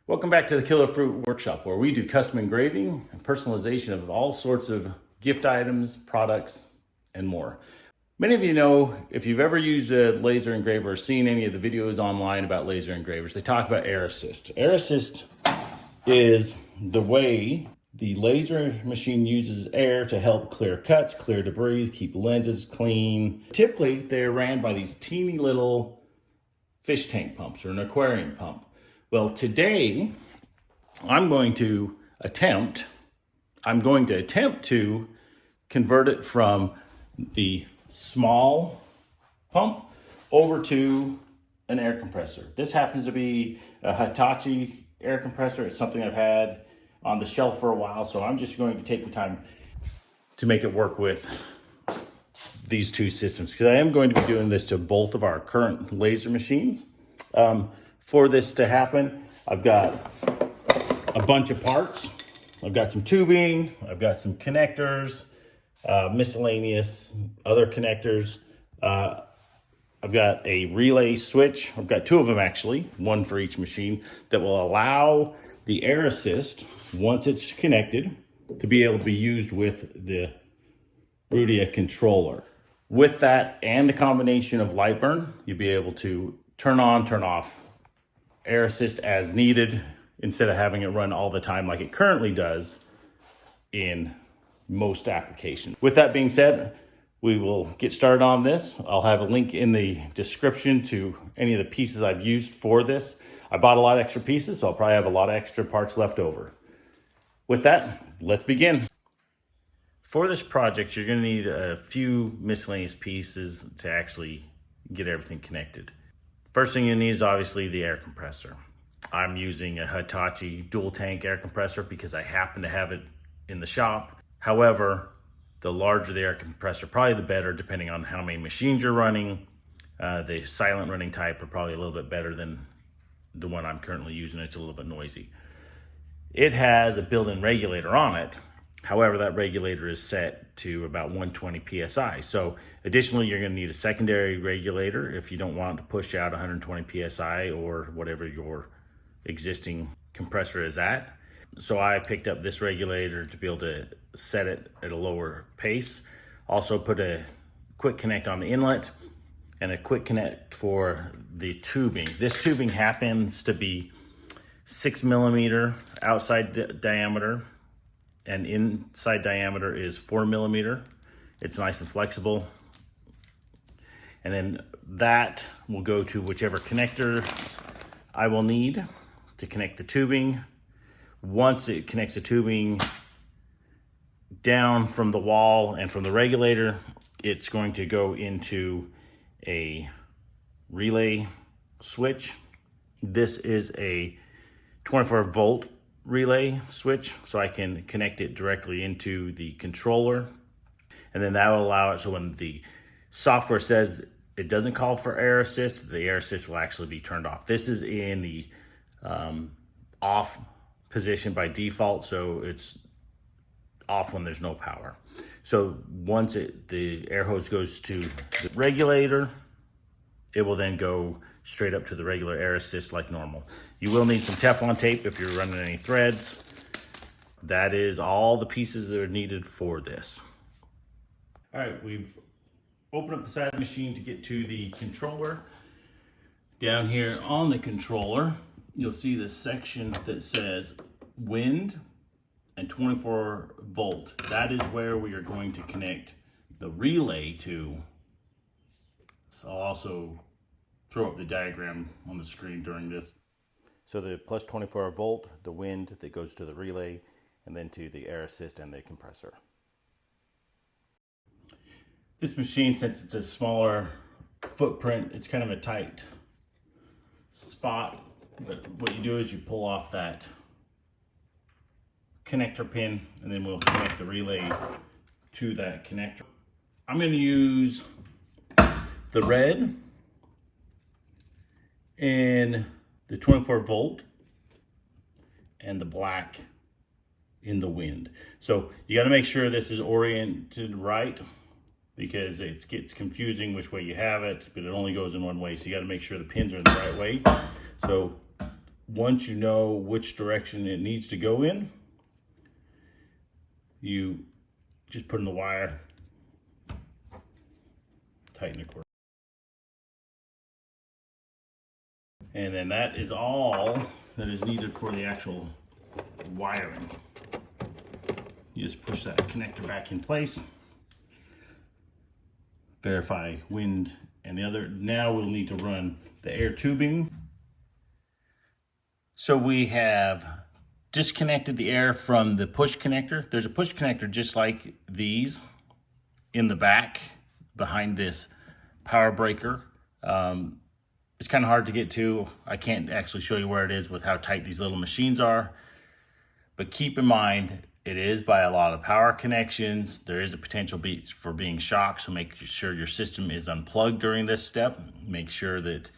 Welcome back to the Killer Fruit Workshop, where we do custom engraving and personalization of all sorts of gift items, products, and more. Many of you know, if you've ever used a laser engraver or seen any of the videos online about laser engravers, they talk about air assist. Air assist is the way the laser machine uses air to help clear cuts, clear debris, keep lenses clean. Typically, they're ran by these teeny little fish tank pumps or an aquarium pump. Well, today I'm going to attempt to convert it from the small pump over to an air compressor. This happens to be a Hitachi air compressor. It's something I've had on the shelf for a while, so I'm just going to take the time to make it work with these two systems, because I am going to be doing this to both of our current laser machines. For this to happen, I've got a bunch of parts. I've got some tubing, I've got some connectors, miscellaneous other connectors. I've got a relay switch. I've got two of them actually, one for each machine, that will allow the air assist, once it's connected, to be able to be used with the Rudia controller. With that and the combination of light burn, you'll be able to turn on, turn off air assist as needed, instead of having it run all the time like it currently does in most applications. With that being said, we will get started on this. I'll have a link in the description to any of the pieces I've used for this. I bought a lot of extra pieces, so I'll probably have a lot of extra parts left over. With that, let's begin. For this project, you're going to need a few miscellaneous pieces to actually get everything connected. First thing you need is obviously the air compressor. I'm using a Hitachi dual tank air compressor because I happen to have it in the shop. However, the larger the air compressor, probably the better, depending on how many machines you're running. The silent running type are probably a little bit better than the one I'm currently using. It's a little bit noisy. It has a built-in regulator on it. However, that regulator is set to about 120 PSI. So additionally, you're going to need a secondary regulator if you don't want to push out 120 PSI or whatever your existing compressor is at. So I picked up this regulator to be able to set it at a lower pace. Also put a quick connect on the inlet and a quick connect for the tubing. This tubing happens to be 6 millimeter outside diameter, and inside diameter is 4 millimeter. It's nice and flexible. And then that will go to whichever connector I will need to connect the tubing. Once it connects the tubing down from the wall and from the regulator, it's going to go into a relay switch. This is a 24-volt relay switch, so I can connect it directly into the controller, and then that will allow it so when the software says it doesn't call for air assist, the air assist will actually be turned off. This is in the off position by default, so it's off when there's no power. So once the air hose goes to the regulator, it will then go straight up to the regular air assist like normal. You will need some Teflon tape if you're running any threads. That is all the pieces that are needed for this. All right, we've opened up the side of the machine to get to the controller. Down here on the controller, you'll see this section that says wind and 24 volt. That is where we are going to connect the relay to. So I'll also throw up the diagram on the screen during this. So the plus 24 volt, the wind that goes to the relay, and then to the air assist and the compressor. This machine, since it's a smaller footprint, it's kind of a tight spot, but what you do is you pull off that connector pin, and then we'll connect the relay to that connector. I'm going to use the red in the 24 volt and the black in the wind. So you got to make sure this is oriented right, because it gets confusing which way you have it, but it only goes in one way. So you got to make sure the pins are in the right way. So once you know which direction it needs to go in, you just put in the wire, tighten the cord. And then that is all that is needed for the actual wiring. You just push that connector back in place, verify wind and the other. Now we'll need to run the air tubing. So we have disconnected the air from the push connector. There's a push connector just like these in the back behind this power breaker. It's kind of hard to get to. I can't actually show you where it is with how tight these little machines are. But keep in mind, it is by a lot of power connections. There is a potential for being shocked, so make sure your system is unplugged during this step. Make sure that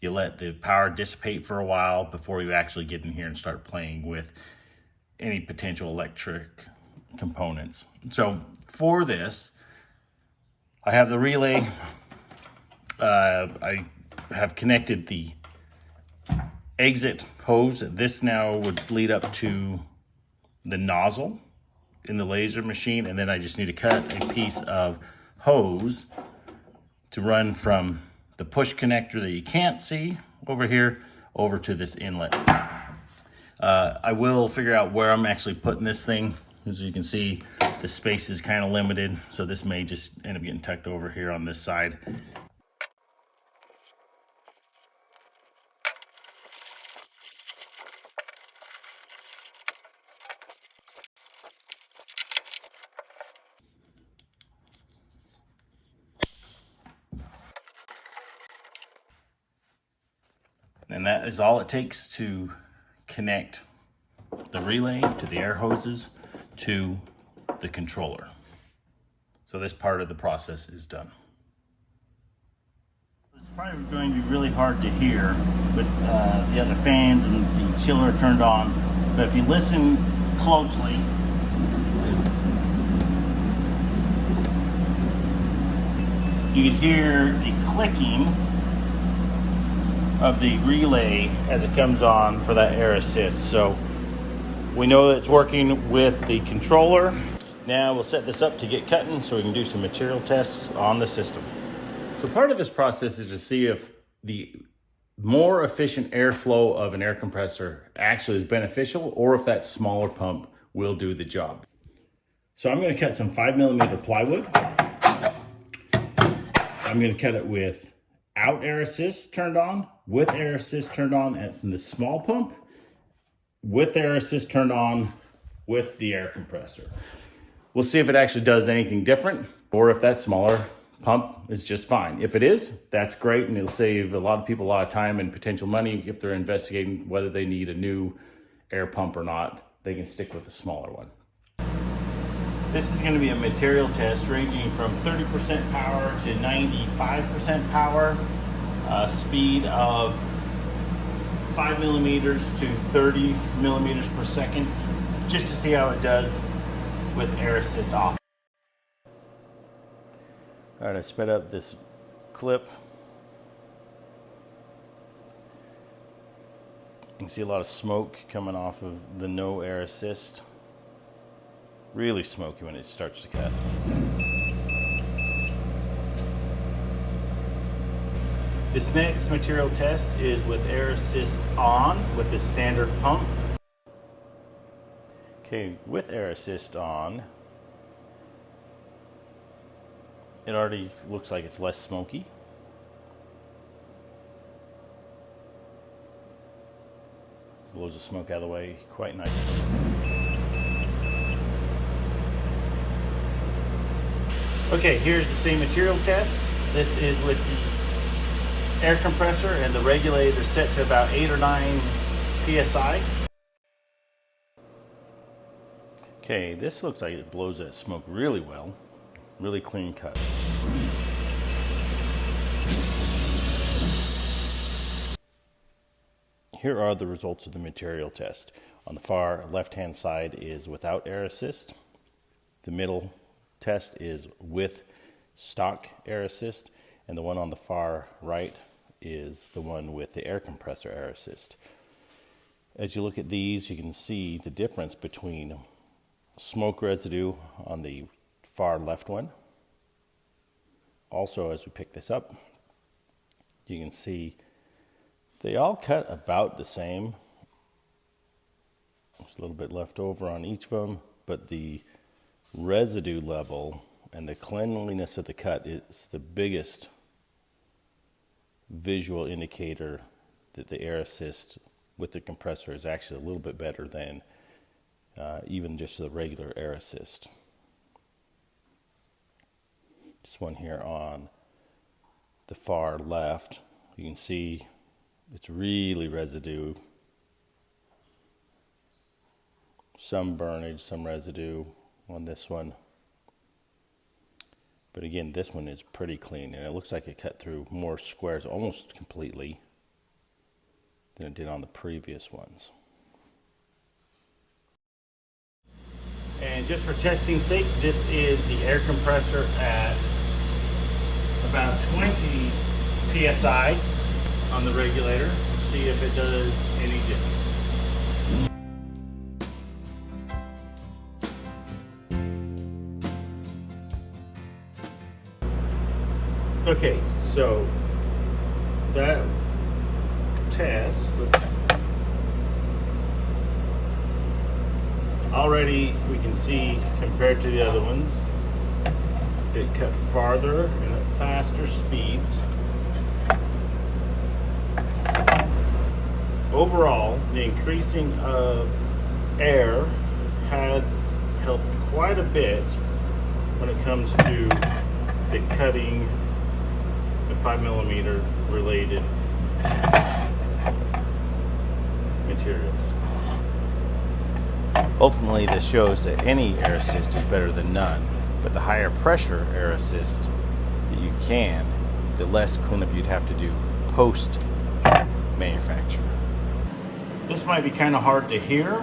you let the power dissipate for a while before you actually get in here and start playing with any potential electric components. So for this, I have the relay. I have connected the exit hose. This now would lead up to the nozzle in the laser machine, and then I just need to cut a piece of hose to run from the push connector that you can't see over here over to this inlet. I will figure out where I'm actually putting this thing. As you can see, the space is kind of limited, so this may just end up getting tucked over here on this side. And that is all it takes to connect the relay to the air hoses to the controller. So this part of the process is done. It's probably going to be really hard to hear with the other fans and the chiller turned on, but if you listen closely, you can hear the clicking of the relay as it comes on for that air assist. So we know that it's working with the controller. Now we'll set this up to get cutting so we can do some material tests on the system. So part of this process is to see if the more efficient airflow of an air compressor actually is beneficial, or if that smaller pump will do the job. So I'm going to cut some 5mm plywood. I'm going to cut it without air assist turned on, with air assist turned on at the small pump, with air assist turned on with the air compressor. We'll see if it actually does anything different, or if that smaller pump is just fine. If it is, that's great, and it'll save a lot of people a lot of time and potential money if they're investigating whether they need a new air pump or not. They can stick with a smaller one. This is going to be a material test ranging from 30% power to 95% power, speed of 5mm to 30mm per second, just to see how it does with air assist off. All right, I sped up this clip. You can see a lot of smoke coming off of the no air assist. Really smoky when it starts to cut. This next material test is with air assist on with the standard pump. Okay, with air assist on, it already looks like it's less smoky. Blows the smoke out of the way quite nicely. Okay, here's the same material test. This is with the air compressor and the regulator set to about 8 or 9 PSI. Okay, this looks like it blows that smoke really well. Really clean cut. Here are the results of the material test. On the far left-hand side is without air assist. The middle test is with stock air assist, and the one on the far right is the one with the air compressor air assist. As you look at these, you can see the difference between smoke residue on the far left one. Also, as we pick this up, you can see they all cut about the same. There's a little bit left over on each of them, but the residue level and the cleanliness of the cut is the biggest visual indicator that the air assist with the compressor is actually a little bit better than even just the regular air assist. This one here on the far left, you can see it's really residue. Some burnage, some residue on this one. But again, this one is pretty clean, and it looks like it cut through more squares almost completely than it did on the previous ones. And just for testing sake, this is the air compressor at about 20 psi on the regulator. See if it does any difference. Okay, so that test, already we can see compared to the other ones, it cut farther and at faster speeds. Overall, the increasing of air has helped quite a bit when it comes to the cutting the 5mm related materials. Ultimately, this shows that any air assist is better than none, but the higher pressure air assist that you can, the less cleanup you'd have to do post manufacture. This might be kind of hard to hear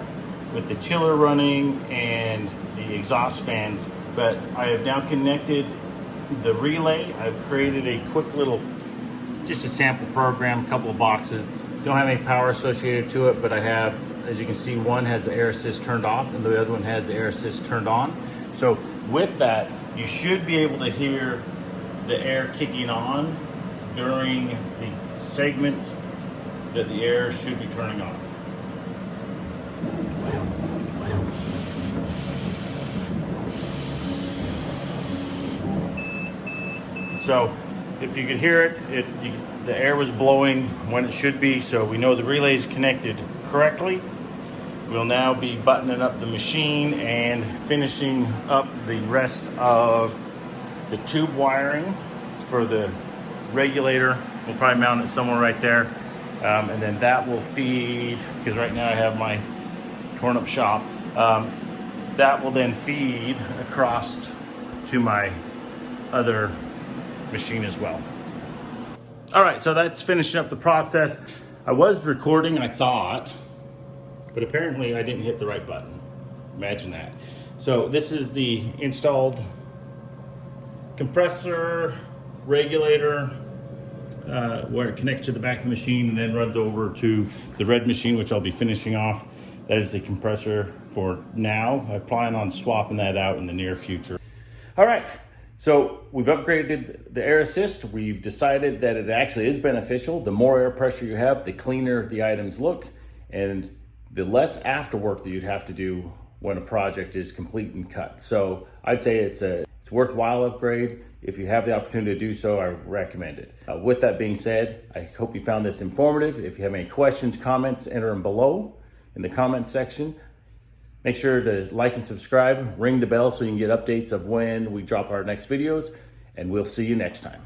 with the chiller running and the exhaust fans, but I have now connected the relay. I've created a quick little, just a sample program, a couple of boxes. Don't have any power associated to it, but I have, as you can see, one has the air assist turned off and the other one has the air assist turned on. So with that, you should be able to hear the air kicking on during the segments that the air should be turning on. So if you could hear it, the air was blowing when it should be, so we know the relay is connected correctly. We'll now be buttoning up the machine and finishing up the rest of the tube wiring for the regulator. We'll probably mount it somewhere right there. And then that will feed, because right now I have my torn up shop, that will then feed across to my other machine as well. All right, so that's finishing up the process. I was recording, I thought, but apparently I didn't hit the right button. Imagine that. So this is the installed compressor, regulator, where it connects to the back of the machine and then runs over to the red machine, which I'll be finishing off. That is the compressor for now. I plan on swapping that out in the near future. All right. So we've upgraded the air assist. We've decided that it actually is beneficial. The more air pressure you have, the cleaner the items look, and the less afterwork that you'd have to do when a project is complete and cut. So I'd say it's a worthwhile upgrade. If you have the opportunity to do so, I recommend it. With that being said, I hope you found this informative. If you have any questions, comments, enter them below in the comment section. Make sure to like and subscribe, ring the bell so you can get updates of when we drop our next videos, and we'll see you next time.